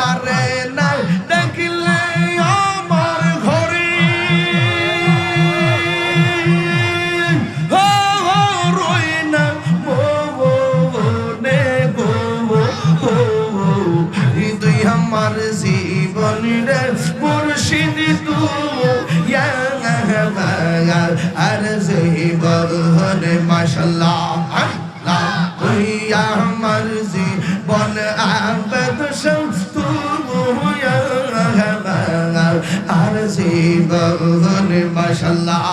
তারে না দেখলে আমার ঘরে রই না মনে গো তুই আমার জীবন রে মুর্শিদ তুই আর জীবন মাশাআল্লাহ তুই আমার জীবন আবেদ তুই আর জীবন মাশাআল্লাহ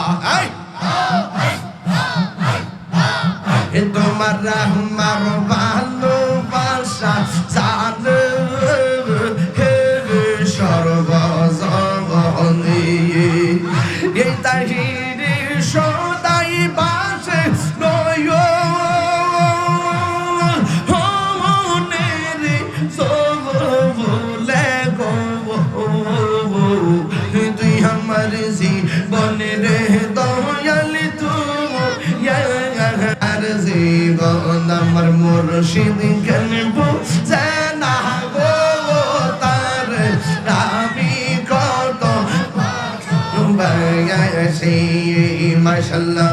তোমার রহমার ভালোবাসা জানে সর্বজগনে এই তাহিরি সদাই বাসে নয়নের বলে গো তুই আমার জীবনের দয়াল তুই আর জীবন আমার মুর্শিদ কেন বুঝে না গো তার আমি কত বায়াসি মাশাআল্লাহ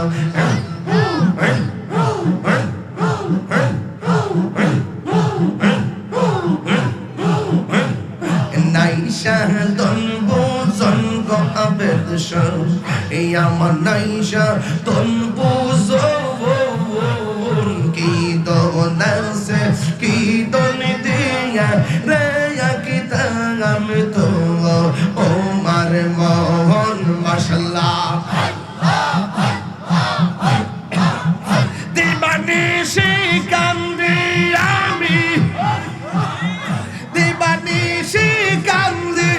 নাইশা দন বুঝন গো আবেদ এই আমার নাইশা দন বুঝন কি দন আছে কি দন দিয়া রে কি তাম তো ও মার মোহন মাশাআল্লাহ দিবানিশি কান্দি আমি দিবানিশি কান্দি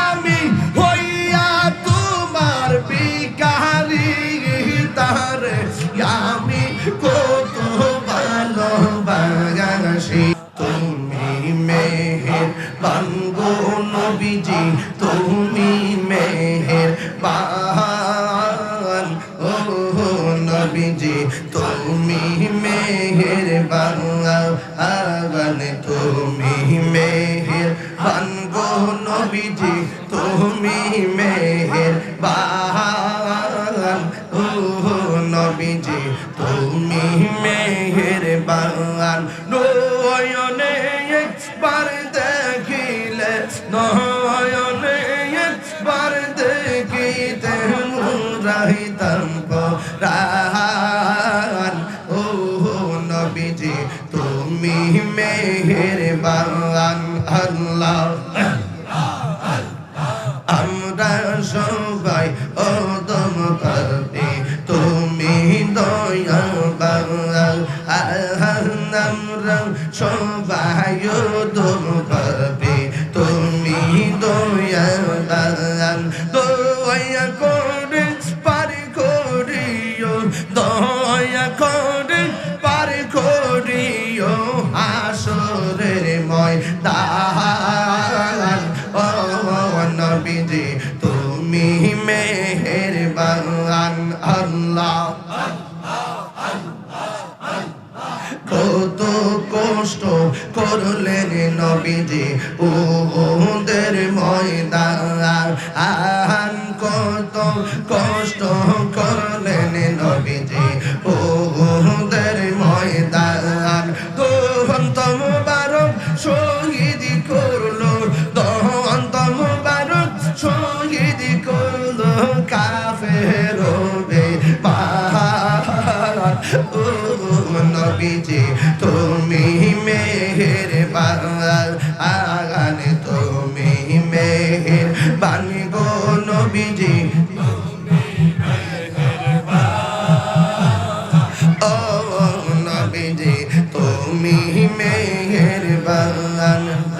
আমি হইয়া তোমার বিকারি তারে আমি কত ভালোবাসি তুমি মেহেরবান গো নবীজি তুমি মেহেরবান ও নবীজি তুমি মেহেরবান তুমি মেহেরবান গো নবীজি তুমি মেহেরবান ও নবীজি তুমি মেহেরবান নয়নে একবার দেখিলে নয়নে একবার দেখিতে মুরাইতাম পরাণ ও নবীজি তুমি মেহেরবান আল্লাহ আমরা সবাই ওদম করতে তুমি দয়াবান আমরা সবাই ওদম করতে তুমি দয়াবান দয়া করে পারি করিও দয়া করে পারি করিও হাসরের ময়দান ও নবীজি তুমি মেহেরবান আল্লাহ কত কষ্ট করলেন নবীজি উহুদের ময়দান কত কষ্ট করলেন নবীজি উহুদের ময়দান দন্ত মুবারক শহীদ করলো দন্ত মুবারক শহীদ করলো কাফের বেঈমান ও নবীজি তুমি মেহেরবান তুমি মেহেরবান গো নবীজি ও নবীজি তুমি মেহেরবান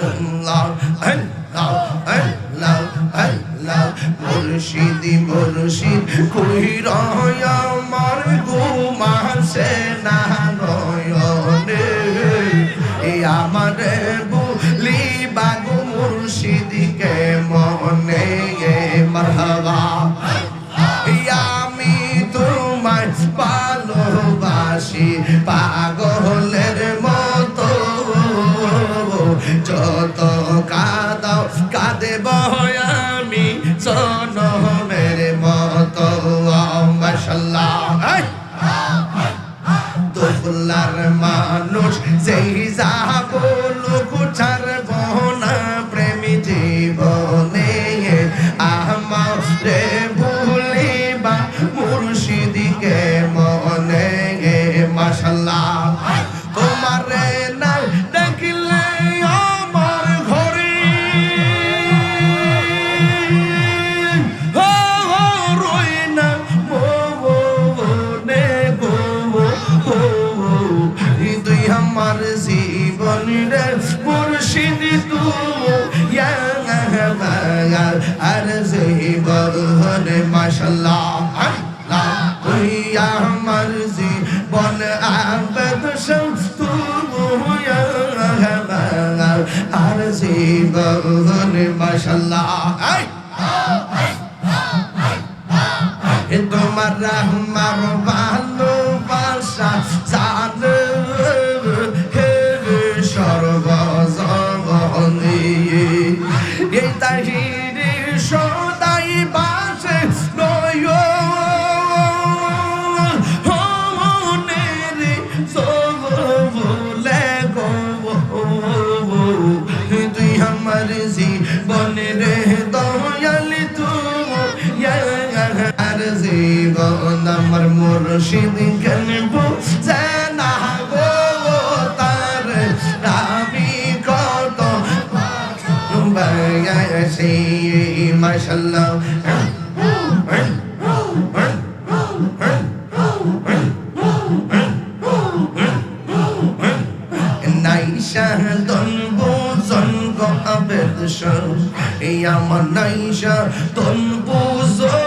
আল্লাহ আল্লাহ আল্লাহ আল্লাহ মুর্শিদ মুর্শিদ কই রয় আমার ঘুমাছে না নয়নে আমার বলি বাগো মুর্শিদকে মনে মারহাবা আমি তোমায় ভালোবাসি পাগলের মতো যত দেব আমি জনমের মতো মাশাআল্লাহ দোলার মানুষ যেই যাব লোক ছাড়ব না প্রেমী জীবনে আমারে ভুলিবা মুর্শিদিকে মনে মাশাআল্লাহ তোমারে না দেখিলে আমার ঘরে রই না মনে গো তুই আমার জীবন রে মুর্শিদ তুমি আর জীবন মাশাআল্লাহ তুই আমার জীবন আবেদ তুমি আর জীবন মাশাআল্লাহ তোমার রহমার ভালোবাসা জানে সর্বজগনে এই তাহিরি সদাই বাসে নয়নের বলে গো তুই আমার জীবনের দয়াল তুমি আর জীবন আমার মুর্শিদ কেন বুঝে না গো তার আমি কত বায়াসি মাশাআল্লাহ নাইশা দন বুঝন গো আবেদ এই আমার নাইশা দন বুঝন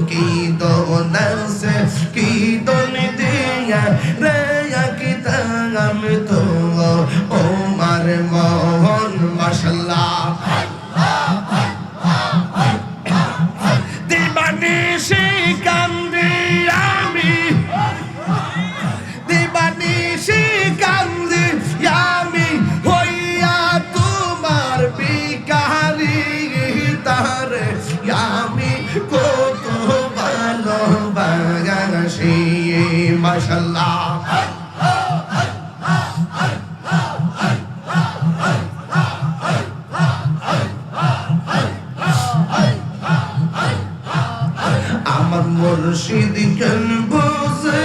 কি দন আছে কি দন দিয়া রে কি তাম তো ও মার মোহন মাশাআল্লাহ দিবানিশি কান্দি আমি দিবানিশি কান্দি আমি হইয়া তোমার বিকারি তারে আমি কত ভালোবাসি মাশাআল্লাহ আমার মুর্শিদ কেন বুঝে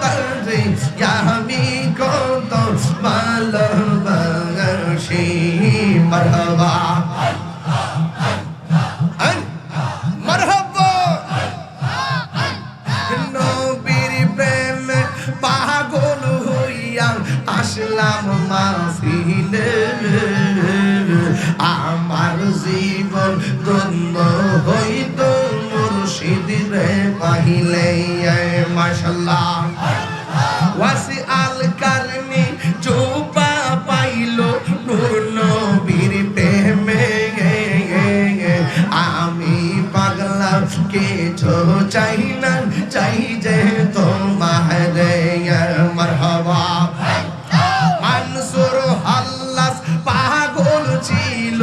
তারে আমি কত ভালোবাসি মারহাবা মারহাবা নবীর প্রেমে পাগল হইয়া আসলাম মাহফিলে আমার জীবন ধন্য হইত মুর্শিদ রে পাইলে মাশাআল্লাহ ওয়াসি আল কারনি চোপা পাইল নূর নবীর প্রেমে আমি পাগলা কিছু চাই না চাই যে তোমারে মারহাবা মানসুর হাল্লাস পাগল ছিল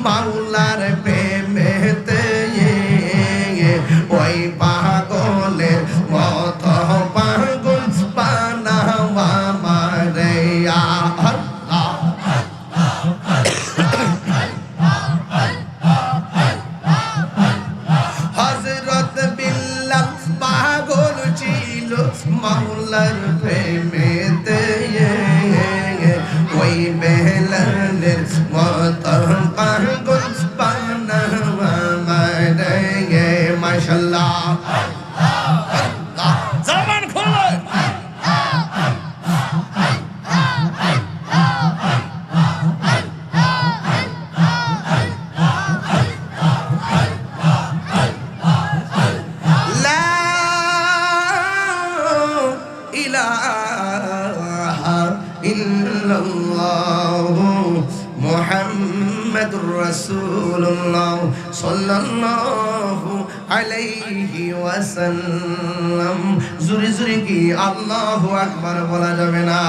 মাওলার প্রেমেতে ওই পাগলের মত পাগল বানাওয়া মারে আল্লাহ হযরত বিল্লাল পাগল ছিল মাওলার প্রেমেতে ওই বেলালের মত পাগল বানাওয়া মারে মাশাআল্লাহ জবান খোলো লা ইলাহা ইল্লাল্লাহ মুহাম্মাদুর রাসূলুল্লাহ সাল্লাল্লাহু আলাইহি ওয়াসাল্লাম জোরে জোরে কি আল্লাহু আকবার বলা যাবে না।